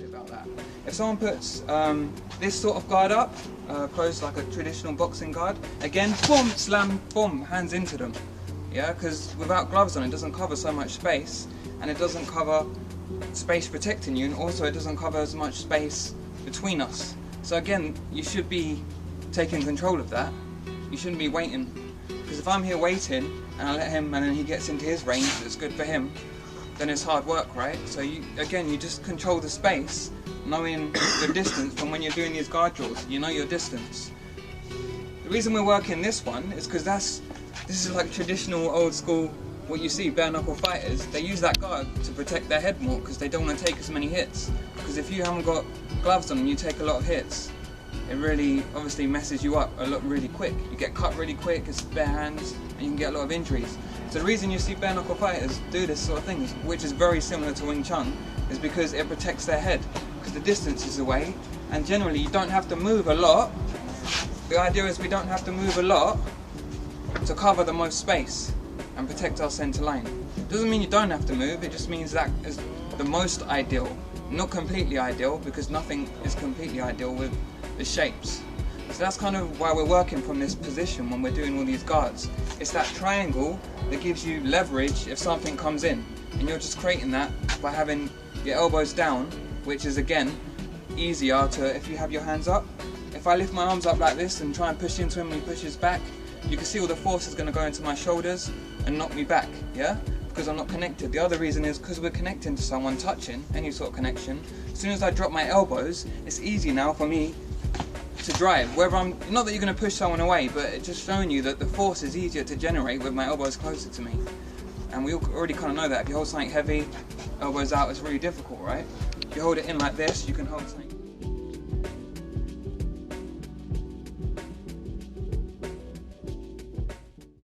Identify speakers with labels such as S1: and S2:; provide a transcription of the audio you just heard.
S1: About that. If someone puts this sort of guard up, close like a traditional boxing guard, again, boom, slam, boom, hands into them. Yeah, because without gloves on, it doesn't cover so much space, and it doesn't cover space protecting you, and also it doesn't cover as much space between us. So again, you should be taking control of that. You shouldn't be waiting, because if I'm here waiting and I let him and then he gets into his range that's good for him, then it's hard work, right? So you just control the space, knowing the distance from when you're doing these guard drills. You know your distance. The reason we're working this one is because this is like traditional old school, what you see, bare knuckle fighters. They use that guard to protect their head more because they don't want to take as many hits. Because if you haven't got gloves on and you take a lot of hits, it really obviously messes you up a lot really quick. You get cut really quick, it's bare hands, and you can get a lot of injuries. So the reason you see bare knuckle fighters do this sort of thing, which is very similar to Wing Chun, is because it protects their head, because the distance is away, and generally you don't have to move a lot. The idea is we don't have to move a lot to cover the most space and protect our center line. Doesn't mean you don't have to move, it just means that is the most ideal. Not completely ideal, because nothing is completely ideal with the shapes. So that's kind of why we're working from this position when we're doing all these guards. It's that triangle that gives you leverage if something comes in, and you're just creating that by having your elbows down, which is again easier to if you have your hands up. If I lift my arms up like this and try and push into him when he pushes back, you can see all the force is going to go into my shoulders and knock me back, yeah? Because I'm not connected. The other reason is because we're connecting to someone, touching, any sort of connection. As soon as I drop my elbows, it's easy now for me to drive. Whether not that you're going to push someone away, but it's just showing you that the force is easier to generate with my elbows closer to me. And we already kind of know that. If you hold something heavy, elbows out, it's really difficult, right? If you hold it in like this, you can hold something